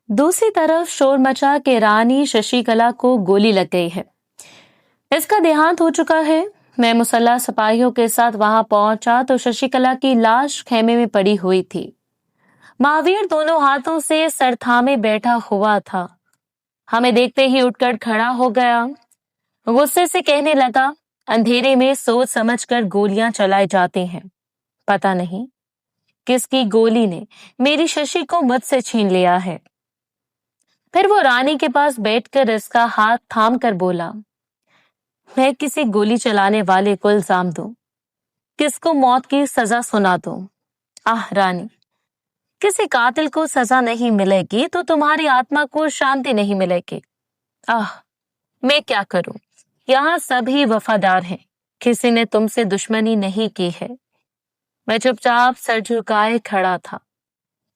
दूसरी तरफ शोर मचा कि रानी शशिकला को गोली लग गई है। इसका देहांत हो चुका है। मैं मुसल्लह सिपाहियों के साथ वहां पहुंचा तो शशिकला की लाश खेमे में पड़ी हुई थी। महावीर दोनों हाथों से सर थामे बैठा हुआ था। हमें देखते ही उठकर खड़ा हो गया। गुस्से से कहने लगा, अंधेरे में सोच समझकर गोलियां चलाई जाती हैं। पता नहीं किसकी गोली ने मेरी शशि को मुझसे छीन लिया है। फिर वो रानी के पास बैठकर इसका हाथ थाम कर बोला, मैं किसी गोली चलाने वाले को इल्जाम दूं, किसको मौत की सजा सुना दूं? आह रानी, किसी कातिल को सजा नहीं मिलेगी तो तुम्हारी आत्मा को शांति नहीं मिलेगी। आह, मैं क्या करूं? यहाँ सभी वफादार हैं, किसी ने तुमसे दुश्मनी नहीं की है। मैं चुपचाप सर झुकाए खड़ा था।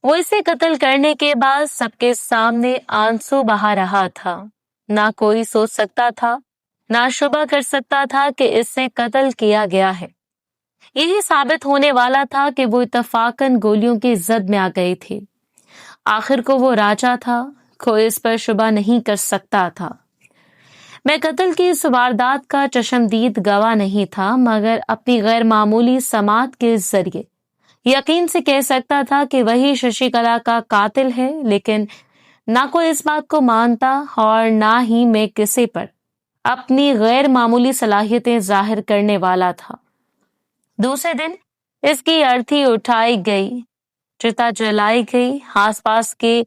वो इसे कत्ल करने के बाद सबके सामने आंसू बहा रहा था। ना कोई सोच सकता था, ना शुबा कर सकता था कि इससे कत्ल किया गया है। यही साबित होने वाला था कि वो इत्तफाकन गोलियों की जद में आ गई थी। आखिर को वो राजा था, कोई इस पर शुबा नहीं कर सकता था। मैं कत्ल की इस वारदात का चशमदीद गवाह नहीं था, मगर अपनी गैर मामूली समात के जरिए यकीन से कह सकता था कि वही शशिकला का कातिल है। लेकिन ना कोई इस बात को मानता और ना ही मैं किसी पर अपनी गैर मामूली सलाहियतें जाहिर करने वाला था। दूसरे दिन इसकी अर्थी उठाई गई, चिता जलाई गई। आसपास के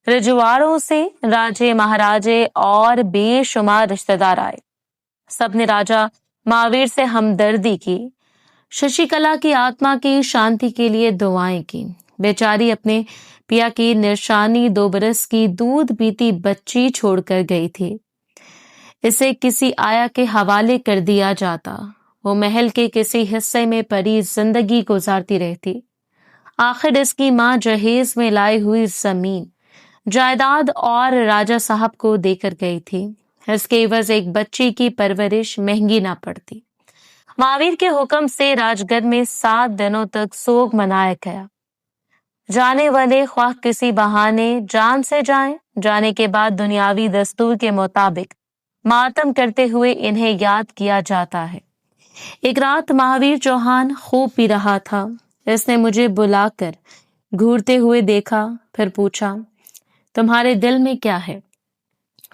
रजवाड़ों से राजे महाराजे और बेशुमार रिश्तेदार आए। सबने राजा महावीर से हमदर्दी की, शशिकला की आत्मा की शांति के लिए दुआएं की। बेचारी अपने पिया की निशानी 2 बरस की दूध पीती बच्ची छोड़कर गई थी। इसे किसी आया के हवाले कर दिया जाता, वो महल के किसी हिस्से में परी जिंदगी गुजारती रहती। आखिर इसकी माँ जहेज में लाई हुई जमीन जायदाद और राजा साहब को देकर गई थी। इसके एवज एक बच्ची की परवरिश महंगी ना पड़ती। महावीर के हुक्म से राजगढ़ में 7 दिनों तक सोग मनाया गया। जाने वाले ख्वाह किसी बहाने जान से जाएं, जाने के बाद दुनियावी दस्तूर के मुताबिक मातम करते हुए इन्हें याद किया जाता है। एक रात महावीर चौहान खूब पी रहा था। इसने मुझे बुलाकर घूरते हुए देखा, फिर पूछा, तुम्हारे दिल में क्या है?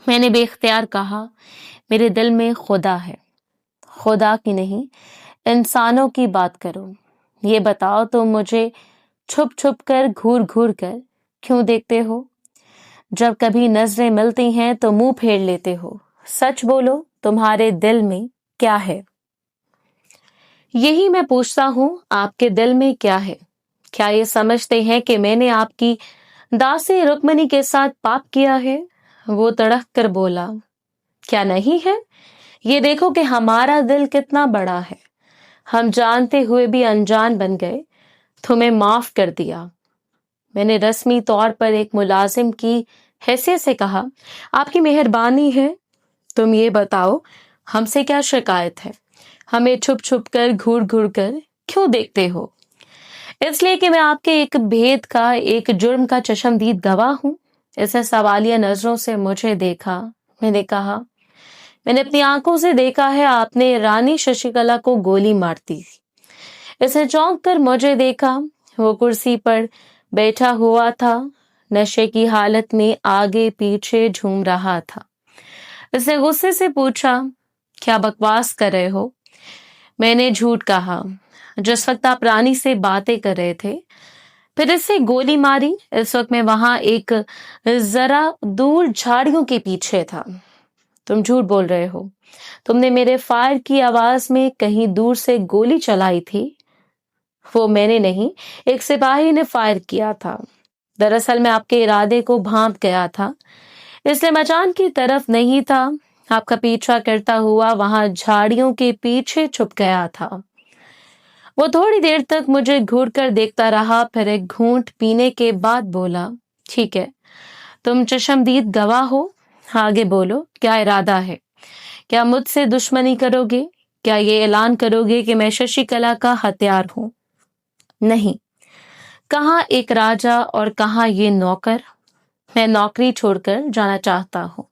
मैंने बेख्तियार कहा, मेरे दिल में खुदा है। खुदा की नहीं, इंसानों की बात करो। ये बताओ, तुम मुझे छुप छुप कर घूर घूर कर क्यों देखते हो? जब कभी नजरें मिलती हैं तो मुंह फेर लेते हो। सच बोलो, तुम्हारे दिल में क्या है? यही मैं पूछता हूं, आपके दिल में क्या है? क्या ये समझते हैं कि मैंने आपकी दासी रुक्मणी के साथ पाप किया है? वो तड़क कर बोला, क्या नहीं है? ये देखो कि हमारा दिल कितना बड़ा है। हम जानते हुए भी अनजान बन गए, तुम्हें माफ कर दिया। मैंने रस्मी तौर पर एक मुलाजिम की हैसियत से कहा, आपकी मेहरबानी है, तुम ये बताओ हमसे क्या शिकायत है? हमें छुप छुप कर घूर घूर कर क्यों देखते हो? इसलिए कि मैं आपके एक भेद का, एक जुर्म का चशमदीद गवाह हूं। इसे सवालिया नजरों से मुझे देखा। मैंने कहा, मैंने अपनी आंखों से देखा है आपने रानी शशिकला को गोली मारती। इसने चौंक कर मुझे देखा। वो कुर्सी पर बैठा हुआ था, नशे की हालत में आगे पीछे झूम रहा था। इसने गुस्से से पूछा, क्या बकवास कर रहे हो? मैंने झूठ कहा। जिस वक्त आप रानी से बातें कर रहे थे, फिर इससे गोली मारी, इस वक्त मैं वहां एक जरा दूर झाड़ियों के पीछे था। तुम झूठ बोल रहे हो। तुमने मेरे फायर की आवाज में कहीं दूर से गोली चलाई थी। वो मैंने नहीं, एक सिपाही ने फायर किया था। दरअसल मैं आपके इरादे को भांप गया था, इसलिए मचान की तरफ नहीं था। आपका पीछा करता हुआ वहां झाड़ियों के पीछे छुप गया था। वो थोड़ी देर तक मुझे घूर कर देखता रहा, फिर एक घूंट पीने के बाद बोला, ठीक है, तुम चशमदीद गवाह हो, आगे बोलो, क्या इरादा है? क्या मुझसे दुश्मनी करोगे? क्या ये ऐलान करोगे कि मैं शशिकला का हत्यार हूं? नहीं। कहाँ एक राजा और कहाँ ये नौकर? میں نوکری چھوڑ کر جانا چاہتا ہوں.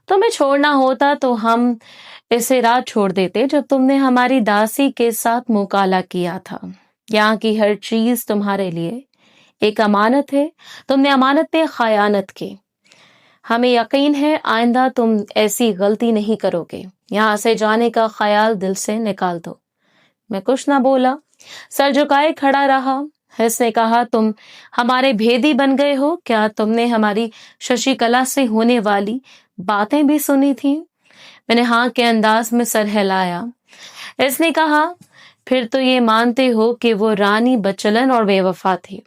تمہیں چھوڑنا ہوتا تو ہم اسے رات چھوڑ دیتے جب تم نے ہماری داسی کے ساتھ مکالہ کیا تھا. یہاں کی ہر چیز تمہارے لیے ایک امانت ہے. تم نے امانت پہ خیانت کی. ہمیں یقین ہے آئندہ تم ایسی غلطی نہیں کرو گے. یہاں سے جانے کا خیال دل سے نکال دو. میں کچھ نہ بولا، سر جھکائے کھڑا رہا. اس نے کہا تم ہمارے بھیدی بن گئے ہو. کیا تم نے ہماری ششی کلا سے ہونے والی باتیں بھی سنی تھیں؟ میں نے ہاں کے انداز میں سر ہلایا. اس نے کہا پھر تو یہ مانتے ہو کہ وہ رانی بچلن اور بے وفا تھی.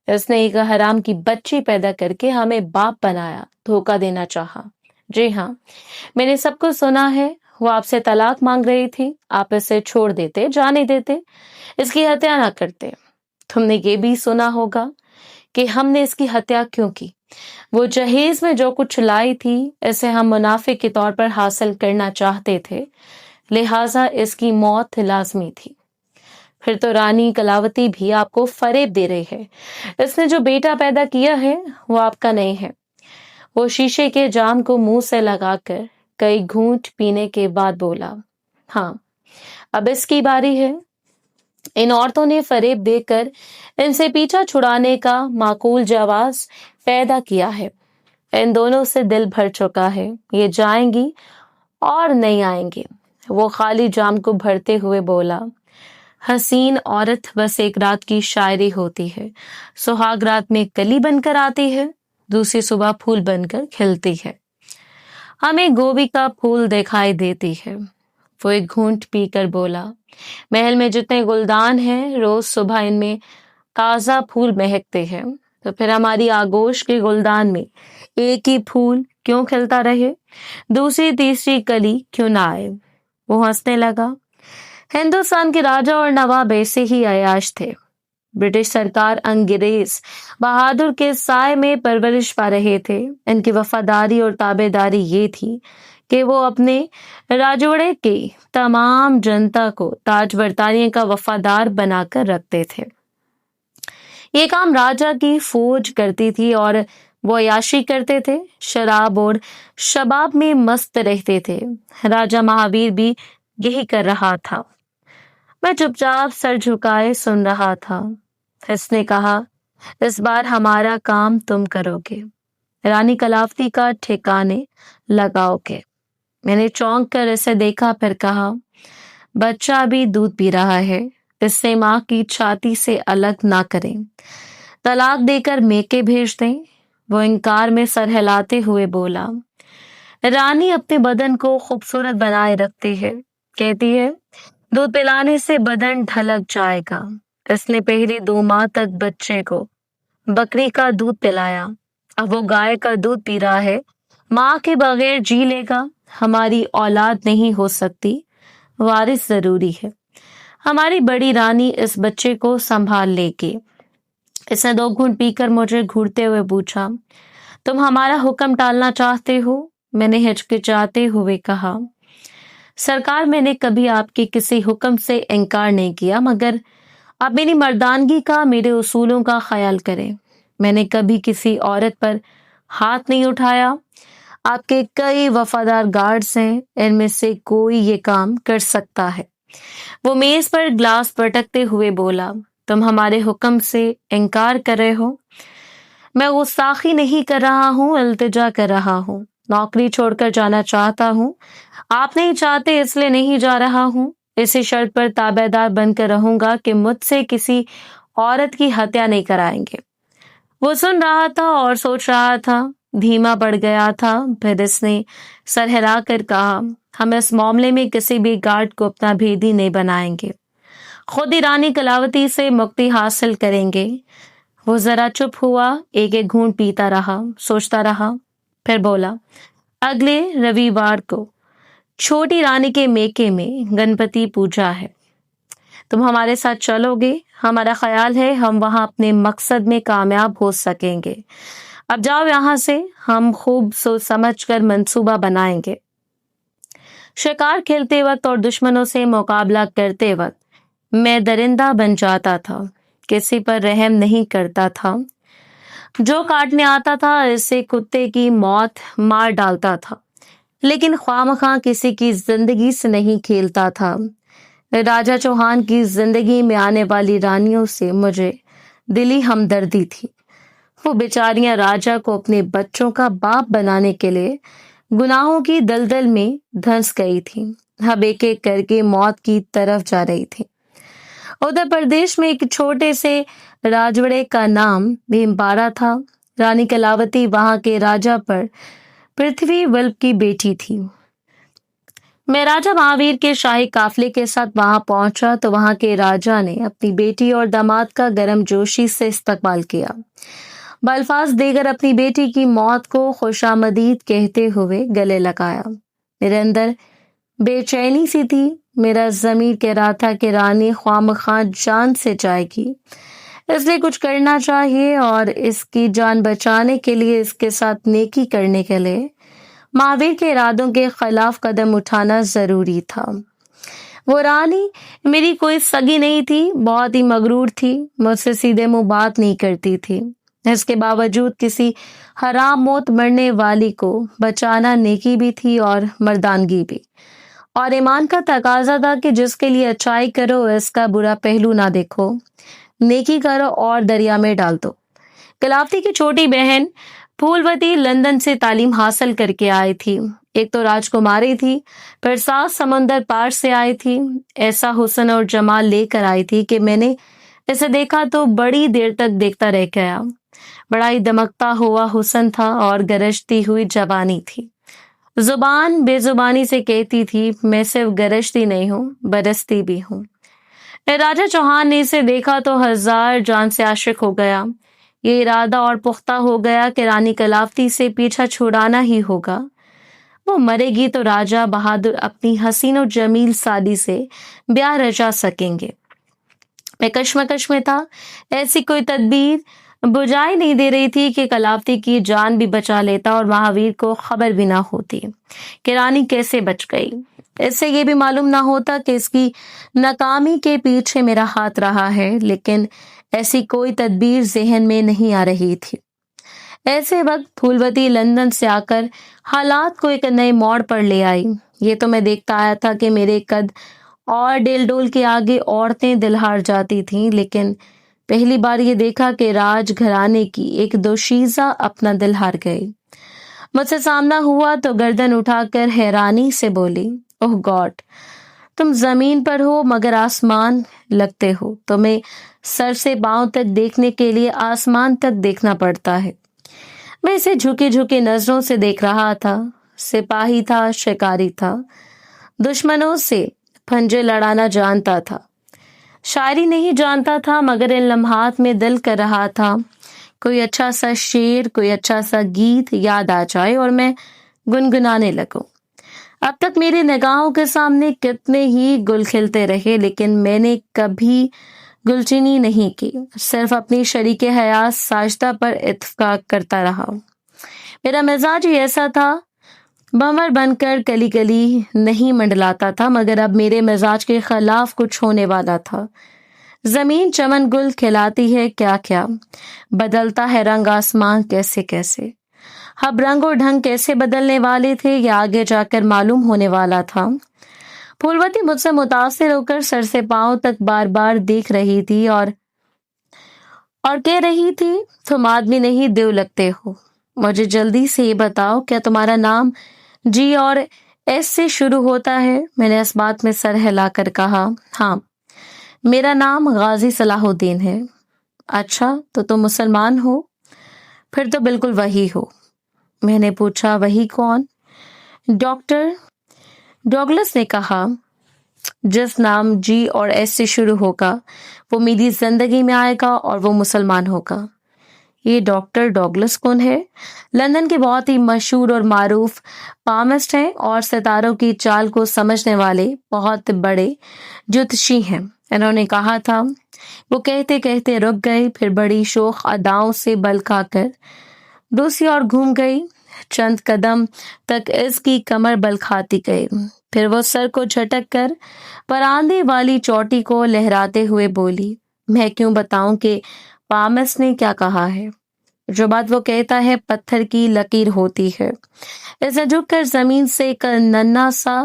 اس نے ایک حرام کی بچی پیدا کر کے ہمیں باپ بنایا، دھوکہ دینا چاہا. جی ہاں، میں نے سب کچھ سنا ہے. وہ آپ سے طلاق مانگ رہی تھی. آپ اسے چھوڑ دیتے، جانے دیتے، اس کی ہتیا نہ کرتے. تم نے یہ بھی سنا ہوگا کہ ہم نے اس کی ہتیا کیوں کی. وہ جہیز میں جو کچھ لائی تھی اسے ہم منافع کے طور پر حاصل کرنا چاہتے تھے، لہٰذا اس کی موت لازمی تھی. پھر تو رانی کلاوتی بھی آپ کو فریب دے رہی ہے. اس نے جو بیٹا پیدا کیا ہے وہ آپ کا نہیں ہے. وہ شیشے کے جام کو منہ سے لگا کر کئی گھونٹ پینے کے بعد بولا، ہاں اب اس کی باری ہے. ان عورتوں نے فریب دے کر ان سے پیچھا چھڑانے کا معقول جواز پیدا کیا ہے. ان دونوں سے دل بھر چکا ہے. یہ جائیں گی اور نہیں آئیں گے. وہ خالی جام کو بھرتے ہوئے بولا، حسین عورت بس ایک رات کی شاعری ہوتی ہے. سہاگ رات میں کلی بن کر آتی ہے، دوسری صبح پھول بن کر کھلتی ہے. ہمیں گوبھی کا پھول دکھائی دیتی ہے. وہ ایک گھونٹ پی کر بولا، محل میں جتنے گلدان ہیں روز صبح ان میں تازہ پھول مہکتے ہیں، تو پھر ہماری آگوش کے گلدان میں ایک ہی پھول کیوں کھلتا رہے، دوسری تیسری کلی کیوں نہ آئے. وہ ہنسنے لگا. ہندوستان کے راجا اور نواب ایسے ہی عیاش تھے. برٹش سرکار انگریز بہادر کے سائے میں پرورش پا رہے تھے. ان کی وفاداری اور تابع داری یہ تھی کہ وہ اپنے راجوڑے کی تمام جنتا کو تاج برطانیہ کا وفادار بنا کر رکھتے تھے. یہ کام راجا کی فوج کرتی تھی اور وہ عیاشی کرتے تھے، شراب اور شباب میں مست رہتے تھے. راجا مہاویر بھی یہی کر رہا تھا. میں چپ چاپ سر جھکائے سن رہا تھا. اس نے کہا اس بار ہمارا کام تم کرو گے، رانی کلاوتی کا ٹھکانے لگاؤ گے. میں نے چونک کر اسے دیکھا، پھر کہا بچہ ابھی دودھ پی رہا ہے، اس سے ماں کی چھاتی سے الگ نہ کریں، طلاق دے کر میکے بھیج دیں. وہ انکار میں سر ہلاتے ہوئے بولا، رانی اپنے بدن کو خوبصورت بنائے رکھتی ہے، کہتی ہے دودھ پلانے سے بدن ڈھلک جائے گا. اس نے پہلی 2 ماہ تک بچے کو بکری کا دودھ پلایا، اب وہ گائے کا دودھ پی رہا ہے. ماں کے بغیر جی لے گا. ہماری اولاد نہیں ہو سکتی، وارث ضروری ہے. ہماری بڑی رانی اس بچے کو سنبھال لے گی. اس نے 2 گھونٹ پی کر مجھے گھورتے ہوئے پوچھا، تم ہمارا حکم ٹالنا چاہتے ہو؟ میں نے ہچکچاتے ہوئے کہا، سرکار میں نے کبھی آپ کے کسی حکم سے انکار نہیں کیا، مگر آپ میری مردانگی کا، میرے اصولوں کا خیال کریں. میں نے کبھی کسی عورت پر ہاتھ نہیں اٹھایا. آپ کے کئی وفادار گارڈز ہیں، ان میں سے کوئی یہ کام کر سکتا ہے. وہ میز پر گلاس پٹکتے ہوئے بولا، تم ہمارے حکم سے انکار کر رہے ہو. میں گستاخی نہیں کر رہا ہوں، التجا کر رہا ہوں. نوکری چھوڑ کر جانا چاہتا ہوں. آپ نہیں چاہتے اس لیے نہیں جا رہا ہوں. اسی شرط پر تابع دار بن کر رہوں گا کہ مجھ سے کسی عورت کی ہتیا نہیں کرائیں گے. وہ سن رہا تھا اور سوچ رہا تھا. دھیما پڑ گیا تھا. پھر اس نے سر ہلا کر کہا، ہم اس معاملے میں کسی بھی گارڈ کو اپنا بھیدی نہیں بنائیں گے، خود ہی رانی کلاوتی سے مکتی حاصل کریں گے. وہ ذرا چپ ہوا، ایک ایک گھونٹ پیتا رہا، سوچتا رہا. پھر بولا، اگلے رویوار کو چھوٹی رانی کے میکے میں گنپتی پوجا ہے، تم ہمارے ساتھ چلو گے؟ ہمارا خیال ہے ہم وہاں اپنے مقصد میں کامیاب ہو سکیں گے. اب جاؤ یہاں سے، ہم خوب سوچ سمجھ کر منصوبہ بنائیں گے. شکار کھیلتے وقت اور دشمنوں سے مقابلہ کرتے وقت میں درندہ بن جاتا تھا، کسی پر رحم نہیں کرتا تھا. جو کاٹنے آتا تھا اسے کتے کی موت مار ڈالتا تھا، لیکن خوامخواہ کسی کی زندگی سے نہیں کھیلتا تھا۔ راجا چوہان کی زندگی میں آنے والی رانیوں سے مجھے دلی ہمدردی تھی۔ وہ بیچاریاں راجا کو اپنے بچوں کا باپ بنانے کے لیے گناہوں کی دلدل میں دھنس گئی تھی، اب ایک ایک کر کے موت کی طرف جا رہی تھی۔ اتر پردیش میں ایک چھوٹے سے راجوڑے کا نام بھیمپارا تھا۔ رانی کلاوتی وہاں کے راجا پر پرتھوی ولپ کی بیٹی تھی۔ میں راجا مہاویر کے شاہی قافلے کے ساتھ وہاں پہنچا تو وہاں کے راجا نے اپنی بیٹی اور داماد کا گرم جوشی سے استقبال کیا، بالفاظ دیگر اپنی بیٹی کی موت کو خوشامدید کہتے ہوئے گلے لگایا۔ میرے اندر بے چینی سی تھی، میرا ضمیر کہہ رہا تھا کہ رانی خواہ جان سے جائے گی، اس لیے کچھ کرنا چاہیے اور اس کی جان بچانے کے لیے، اس کے ساتھ نیکی کرنے کے لیے مہاویر کے ارادوں کے خلاف قدم اٹھانا ضروری تھا۔ وہ رانی میری کوئی سگی نہیں تھی، بہت ہی مغرور تھی، مجھ سے سیدھے منہ بات نہیں کرتی تھی۔ اس کے باوجود کسی حرام موت مرنے والی کو بچانا نیکی بھی تھی اور مردانگی بھی، اور ایمان کا تقاضا تھا کہ جس کے لیے اچھائی کرو اس کا برا پہلو نہ دیکھو، نیکی کرو اور دریا میں ڈال دو۔ کلاوتی کی چھوٹی بہن پھولوتی لندن سے تعلیم حاصل کر کے آئی تھی، ایک تو راجکماری تھی، پھر 7 سمندر پار سے آئی تھی، ایسا حسن اور جمال لے کر آئی تھی کہ میں نے اسے دیکھا تو بڑی دیر تک دیکھتا رہ گیا۔ بڑا ہی دمکتا ہوا حسن تھا اور گرجتی ہوئی جوانی تھی۔ زبان بے زبانی سے کہتی تھی میں صرف گرجتی نہیں ہوں، برستی بھی ہوں۔ راجا چوہان نے اسے دیکھا تو 1000 جان سے عاشق ہو گیا۔ یہ ارادہ اور پختہ ہو گیا کہ رانی کلاوتی سے پیچھا چھڑانا ہی ہوگا۔ وہ مرے گی تو راجا بہادر اپنی حسین و جمیل سالی سے بیاہ رچا سکیں گے۔ میں کشمکش میں تھا، ایسی کوئی تدبیر بجائی نہیں دے رہی تھی کہ کلاوتی کی جان بھی بچا لیتا اور مہاویر کو خبر بھی نہ ہوتی کہ رانی کیسے بچ گئی۔ اس سے یہ بھی معلوم نہ ہوتا کہ اس کی ناکامی کے پیچھے میرا ہاتھ رہا ہے، لیکن ایسی کوئی تدبیر ذہن میں نہیں آ رہی تھی۔ ایسے وقت پھولوتی لندن سے آ کر حالات کو ایک نئے موڑ پر لے آئی۔ یہ تو میں دیکھتا آیا تھا کہ میرے قد اور ڈیل ڈول کے آگے عورتیں دل ہار جاتی تھیں، لیکن پہلی بار یہ دیکھا کہ راج گھرانے کی ایک دوشیزہ اپنا دل ہار گئی۔ مجھ سے سامنا ہوا تو گردن اٹھا کر حیرانی سے بولی، اوہ گاڈ، تم زمین پر ہو مگر آسمان لگتے ہو، تمہیں سر سے پاؤں تک دیکھنے کے لیے آسمان تک دیکھنا پڑتا ہے۔ میں اسے جھکے جھکے نظروں سے دیکھ رہا تھا، سپاہی تھا، شکاری تھا، دشمنوں سے پھنجے لڑانا جانتا تھا، شاعری نہیں جانتا تھا، مگر ان لمحات میں دل کر رہا تھا کوئی اچھا سا شعر، کوئی اچھا سا گیت یاد آ جائے اور میں گنگنانے لگوں۔ اب تک میری نگاہوں کے سامنے کتنے ہی گل کھلتے رہے، لیکن میں نے کبھی گلچینی نہیں کی، صرف اپنی شریک حیات ساجدہ پر اتفاق کرتا رہا۔ میرا مزاج ہی ایسا تھا، بھنور بن کر گلی گلی نہیں منڈلاتا تھا، مگر اب میرے مزاج کے خلاف کچھ ہونے والا تھا۔ زمین چمن گل کھلاتی ہے کیا کیا، بدلتا ہے رنگ آسمان کیسے کیسے۔ اب رنگ اور ڈھنگ کیسے بدلنے والے تھے یہ آگے جا کر معلوم ہونے والا تھا۔ پھولوتی مجھ سے متاثر ہو کر سر سے پاؤں تک بار بار دیکھ رہی تھی اور کہہ رہی تھی تم آدمی نہیں دیو لگتے ہو، مجھے جلدی سے یہ بتاؤ کیا تمہارا نام جی اور ایس سے شروع ہوتا ہے؟ میں نے اس بات میں سر ہلا کر کہا، ہاں میرا نام غازی صلاح الدین ہے۔ اچھا تو تم مسلمان ہو؟ پھر تو بالکل وہی ہو۔ میں نے پوچھا وہی کون؟ ڈاکٹر ڈوگلس نے کہا، جس نام جی اور ایس سے شروع ہوگا وہ میری زندگی میں آئے گا اور وہ مسلمان ہوگا۔ یہ ڈاکٹر ڈوگلس کون ہے؟ لندن کے بہت ہی مشہور اور معروف پامسٹ ہیں اور ستاروں کی چال کو سمجھنے والے بہت بڑے جوتشی ہیں، انہوں نے کہا تھا۔ وہ کہتے کہتے رک گئی، پھر بڑی شوخ اداؤں سے بل کھا کر دوسری اور گھوم گئی، چند قدم تک اس کی کمر بل کھاتی گئی، پھر وہ سر کو جھٹک کر پراندے والی چوٹی کو لہراتے ہوئے بولی، میں کیوں بتاؤں کہ پامس نے کیا کہا ہے؟ जो बात वो कहता है पत्थर की लकीर होती है। इसने झुककर जमीन से एक नन्हा सा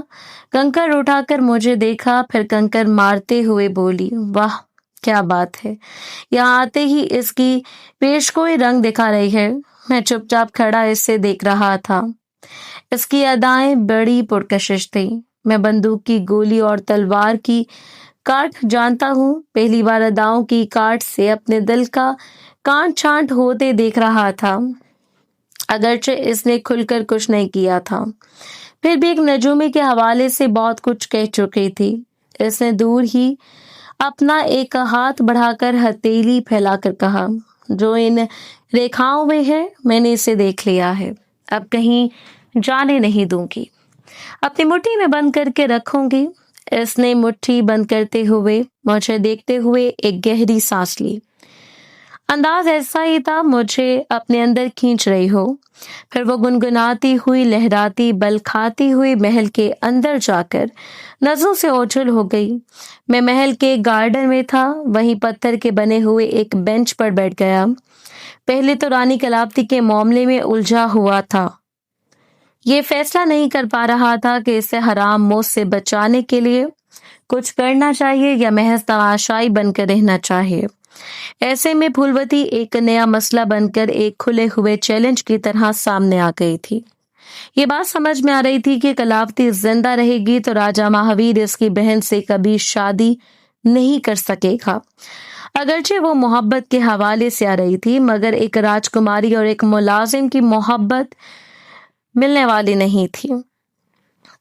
कंकर उठाकर मुझे देखा, फिर कंकर मारते हुए बोली, वाह क्या बात है। यहाँ आते ही इसकी पेशगोई रंग दिखा रही है। मैं चुपचाप खड़ा इसे देख रहा था। इसकी अदाएं बड़ी पुरकशिश थी। मैं बंदूक की गोली और तलवार की काट जानता हूँ। पहली बार अदाओं की काट से अपने दिल का कांट छांट होते देख रहा था, अगरचे इसने खुलकर कुछ नहीं किया था, फिर भी एक नजूमी के हवाले से बहुत कुछ कह चुकी थी। इसने दूर ही अपना एक हाथ बढ़ाकर हथेली फैलाकर कहा, जो इन रेखाओं में है मैंने इसे देख लिया है, अब कहीं जाने नहीं दूंगी, अपनी मुट्ठी में बंद करके रखूंगी। इसने मुट्ठी बंद करते हुए मुझे देखते हुए एक गहरी सांस ली। अंदाज ऐसा ही था मुझे अपने अंदर खींच रही हो। फिर वो गुनगुनाती हुई, लहराती, बल खाती हुई महल के अंदर जाकर नजरों से ओझल हो गई। मैं महल के गार्डन में था, वहीं पत्थर के बने हुए एक बेंच पर बैठ गया। पहले तो रानी कलावती के मामले में उलझा हुआ था। ये फैसला नहीं कर पा रहा था कि इसे हराम मौत से बचाने के लिए कुछ करना चाहिए या महज तमाशाई बनकर रहना चाहिए। ऐसे में फूलवती एक नया मसला बनकर एक खुले हुए चैलेंज की तरह सामने आ गई थी। ये बात समझ में आ रही थी कि कलावती जिंदा रहेगी तो राजा महावीर इसकी बहन से कभी शादी नहीं कर सकेगा। अगरचे वो मोहब्बत के हवाले से आ रही थी, मगर एक राजकुमारी और एक मुलाजिम की मोहब्बत मिलने वाली नहीं थी।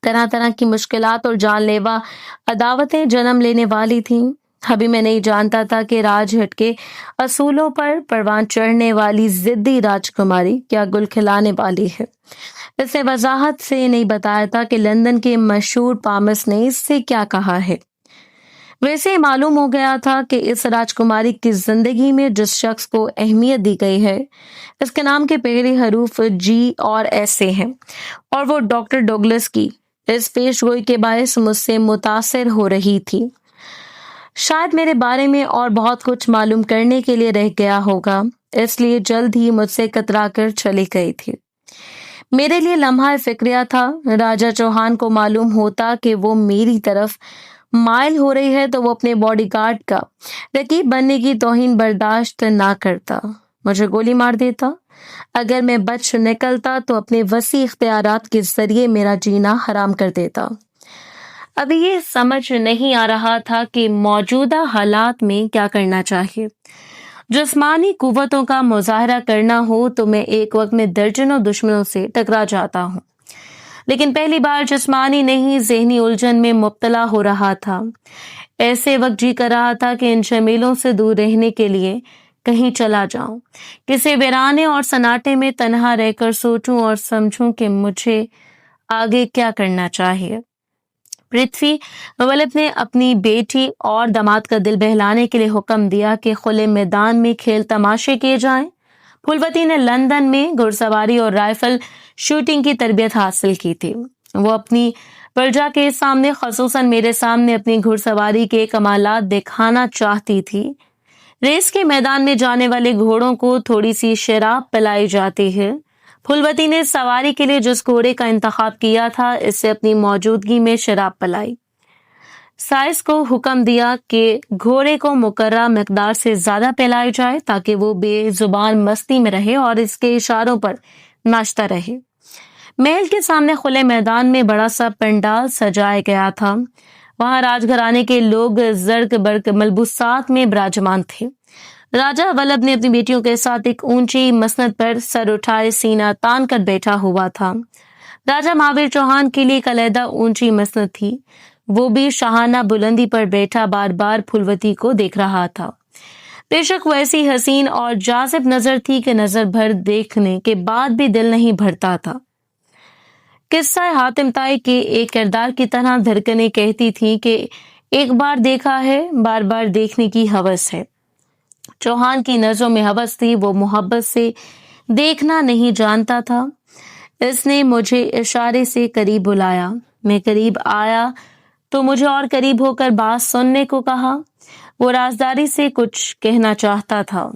तरह तरह की मुश्किलात और जानलेवा अदावतें जन्म लेने वाली थीं। अभी मैं नहीं जानता था कि राजहट के असूलों पर परवान चढ़ने वाली जिद्दी राजकुमारी क्या गुल खिलाने वाली है। इसने वजाहत से नहीं बताया था कि लंदन के मशहूर पामस ने इससे क्या कहा है। वैसे ही मालूम हो गया था कि इस राजकुमारी की जिंदगी में जिस शख्स को अहमियत दी गई है, इसके नाम के पहले हरूफ जी और एस से हैं, और वो डॉक्टर डोगलस की इस पेशगोई के बायस मुझसे मुतासिर हो रही थी। शायद मेरे बारे में और बहुत कुछ मालूम करने के लिए रह गया होगा, इसलिए जल्द ही मुझसे कतरा कर चली गई थी। मेरे लिए लम्हा फिक्रिया था। राजा चौहान को मालूम होता कि वो मेरी तरफ माइल हो रही है तो वो अपने बॉडीगार्ड का रकीब बनने की तौहीन बर्दाश्त ना करता, मुझे गोली मार देता। अगर मैं बच निकलता तो अपने वसी इख्तियारात के जरिए मेरा जीना हराम कर देता। अभी ये समझ नहीं आ रहा था कि मौजूदा हालात में क्या करना चाहिए। जिस्मानी कुव्वतों का मुजाहरा करना हो तो मैं एक वक्त में दर्जनों दुश्मनों से टकरा जाता हूँ, लेकिन पहली बार जिस्मानी नहीं ज़हनी उलझन में मुब्तला हो रहा था। ऐसे वक्त जी कर रहा था कि इन झमेलों से दूर रहने के लिए कहीं चला जाऊं, किसी वीराने और सन्नाटे में तन्हा रहकर सोचूं और समझूं कि मुझे आगे क्या करना चाहिए। पृथ्वी वल्लभ ने अपनी बेटी और दामाद का दिल बहलाने के लिए हुक्म दिया कि खुले मैदान में खेल तमाशे किए जाएं। फूलवती ने लंदन में घुड़सवारी और राइफल शूटिंग की तरबियत हासिल की थी। वो अपनी प्रजा के सामने, खसूसन मेरे सामने, अपनी घुड़सवारी के कमालात दिखाना चाहती थी। रेस के मैदान में जाने वाले घोड़ों को थोड़ी सी शराब पिलाई जाती है। फूलवती ने सवारी के लिए जिस घोड़े का इंतखाब किया था, इससे अपनी मौजूदगी में शराब पिलाई। साइस को हुक्म दिया कि घोड़े को मुकर्रा मिकदार से ज्यादा पिलाई जाए ताकि वो बेजुबान मस्ती में रहे और इसके इशारों पर नाचता रहे। महल के सामने खुले मैदान में बड़ा सा पंडाल सजाया गया था। वहां राजघराने के लोग जर्क बर्क मलबूसात में विराजमान थे। राजा वल्लभ ने अपनी बेटियों के साथ एक ऊंची मसनद पर सर उठाए सीना तान कर बैठा हुआ था। राजा महावीर चौहान के लिए एक अलहदा ऊंची मसनद थी। वो भी शाहाना बुलंदी पर बैठा बार बार फूलवती को देख रहा था। बेशक वो ऐसी हसीन और जाजिब नजर थी कि नजर भर देखने के बाद भी दिल नहीं भरता था। किस्सा हातिम ताई के एक किरदार की तरह धड़कनें कहती थी कि एक बार देखा है, बार बार देखने की हवस है। चौहान की नजरों में हवस थी, वो मोहब्बत से देखना नहीं जानता था। इसने मुझे इशारे से करीब बुलाया। मैं करीब आया तो मुझे और करीब होकर बात सुनने को कहा। वो राजदारी से कुछ कहना चाहता था।